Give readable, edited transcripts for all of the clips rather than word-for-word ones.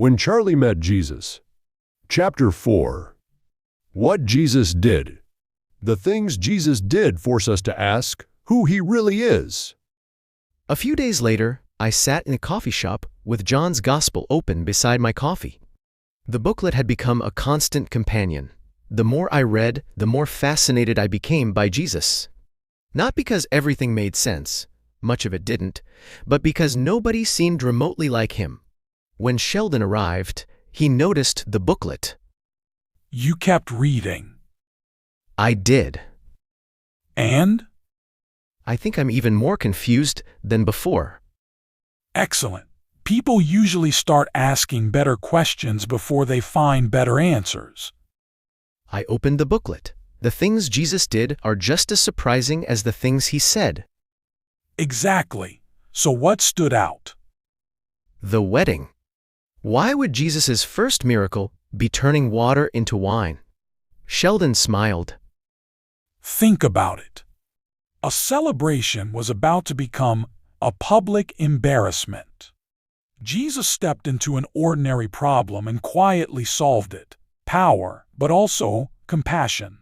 When Charlie met Jesus. Chapter 4. What Jesus did. The things Jesus did force us to ask who he really is. A few days later, I sat in a coffee shop with John's Gospel open beside my coffee. The booklet had become a constant companion. The more I read, the more fascinated I became by Jesus. Not because everything made sense, much of it didn't, but because nobody seemed remotely like him. When Sheldon arrived, he noticed the booklet. You kept reading. I did. And? I think I'm even more confused than before. Excellent. People usually start asking better questions before they find better answers. I opened the booklet. The things Jesus did are just as surprising as the things he said. Exactly. So what stood out? The wedding. Why would Jesus' first miracle be turning water into wine? Sheldon smiled. Think about it. A celebration was about to become a public embarrassment. Jesus stepped into an ordinary problem and quietly solved it. Power, but also compassion.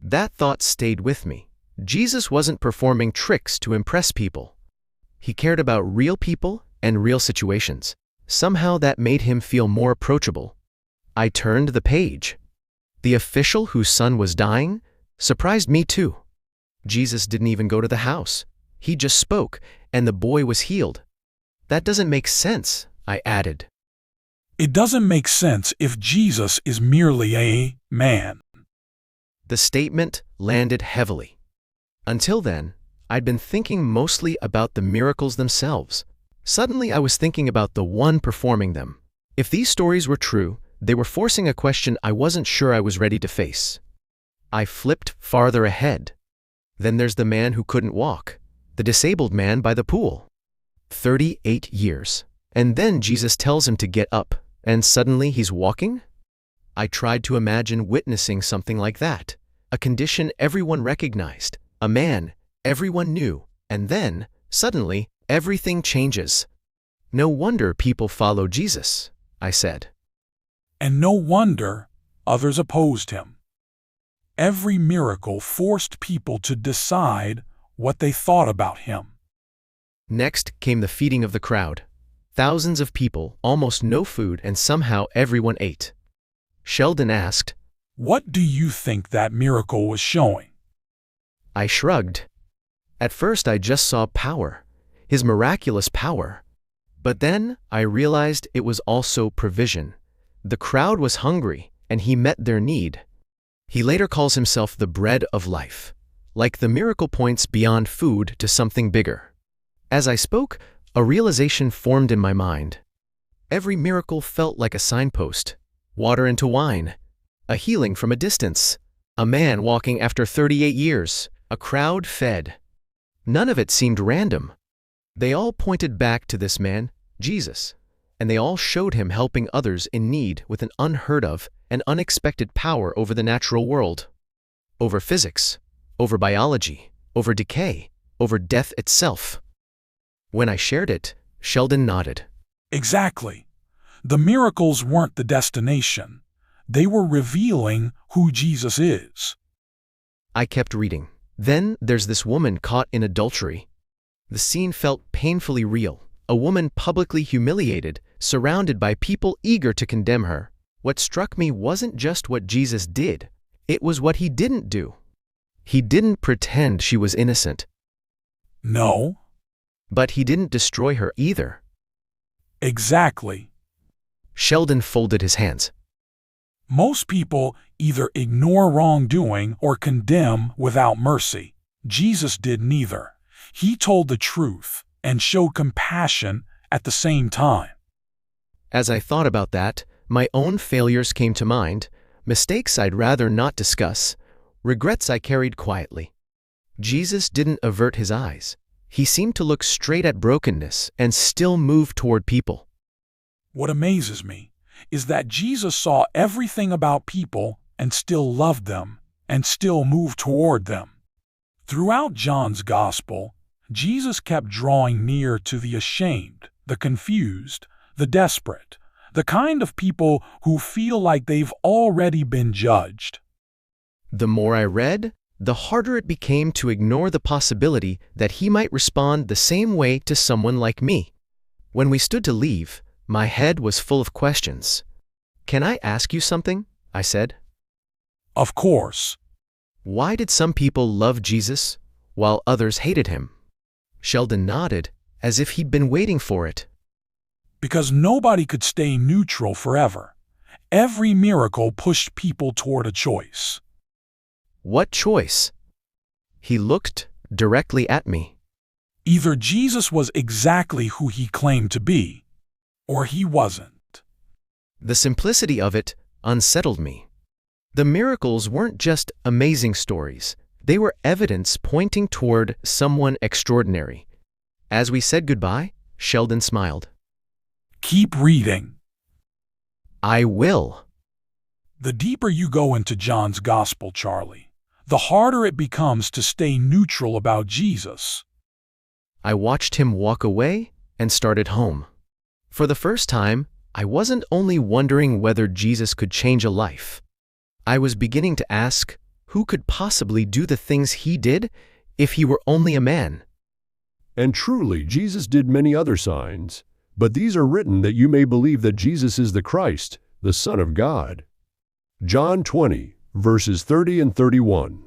That thought stayed with me. Jesus wasn't performing tricks to impress people. He cared about real people and real situations. Somehow that made him feel more approachable. I turned the page. The official whose son was dying surprised me too. Jesus didn't even go to the house. He just spoke, and the boy was healed. That doesn't make sense, I added. It doesn't make sense if Jesus is merely a man. The statement landed heavily. Until then, I'd been thinking mostly about the miracles themselves. Suddenly I was thinking about the one performing them. If these stories were true, they were forcing a question I wasn't sure I was ready to face. I flipped farther ahead. Then there's the man who couldn't walk, the disabled man by the pool. 38 years. And then Jesus tells him to get up, and suddenly he's walking? I tried to imagine witnessing something like that. A condition everyone recognized, a man everyone knew, and then, suddenly, everything changes. No wonder people follow Jesus, I said. And no wonder others opposed him. Every miracle forced people to decide what they thought about him. Next came the feeding of the crowd. Thousands of people, almost no food, and somehow everyone ate. Sheldon asked, What do you think that miracle was showing? I shrugged. At first I just saw power, his miraculous power. But then I realized it was also provision. The crowd was hungry, and he met their need. He later calls himself the bread of life. Like the miracle points beyond food to something bigger. As I spoke, a realization formed in my mind. Every miracle felt like a signpost. Water into wine. A healing from a distance. A man walking after 38 years. A crowd fed. None of it seemed random. They all pointed back to this man, Jesus, and they all showed him helping others in need with an unheard of and unexpected power over the natural world. Over physics, over biology, over decay, over death itself. When I shared it, Sheldon nodded. Exactly. The miracles weren't the destination. They were revealing who Jesus is. I kept reading. Then there's this woman caught in adultery. The scene felt painfully real. A woman publicly humiliated, surrounded by people eager to condemn her. What struck me wasn't just what Jesus did. It was what he didn't do. He didn't pretend she was innocent. No. But he didn't destroy her either. Exactly. Sheldon folded his hands. Most people either ignore wrongdoing or condemn without mercy. Jesus did neither. He told the truth and showed compassion at the same time. As I thought about that, my own failures came to mind, mistakes I'd rather not discuss, regrets I carried quietly. Jesus didn't avert his eyes. He seemed to look straight at brokenness and still move toward people. What amazes me is that Jesus saw everything about people and still loved them and still moved toward them. Throughout John's Gospel, Jesus kept drawing near to the ashamed, the confused, the desperate, The kind of people who feel like they've already been judged. The more I read, the harder it became to ignore the possibility that he might respond the same way to someone like me. When we stood to leave, my head was full of questions. "Can I ask you something?" I said. Of course. Why did some people love Jesus while others hated him? Sheldon nodded, as if he'd been waiting for it. Because nobody could stay neutral forever. Every miracle pushed people toward a choice. What choice? He looked directly at me. Either Jesus was exactly who he claimed to be, or he wasn't. The simplicity of it unsettled me. The miracles weren't just amazing stories. They were evidence pointing toward someone extraordinary. As we said goodbye, Sheldon smiled. Keep reading. I will. The deeper you go into John's Gospel, Charlie, the harder it becomes to stay neutral about Jesus. I watched him walk away and started home. For the first time, I wasn't only wondering whether Jesus could change a life. I was beginning to ask, who could possibly do the things he did if he were only a man? And truly, Jesus did many other signs, but these are written that you may believe that Jesus is the Christ, the Son of God. John 20, verses 30 and 31.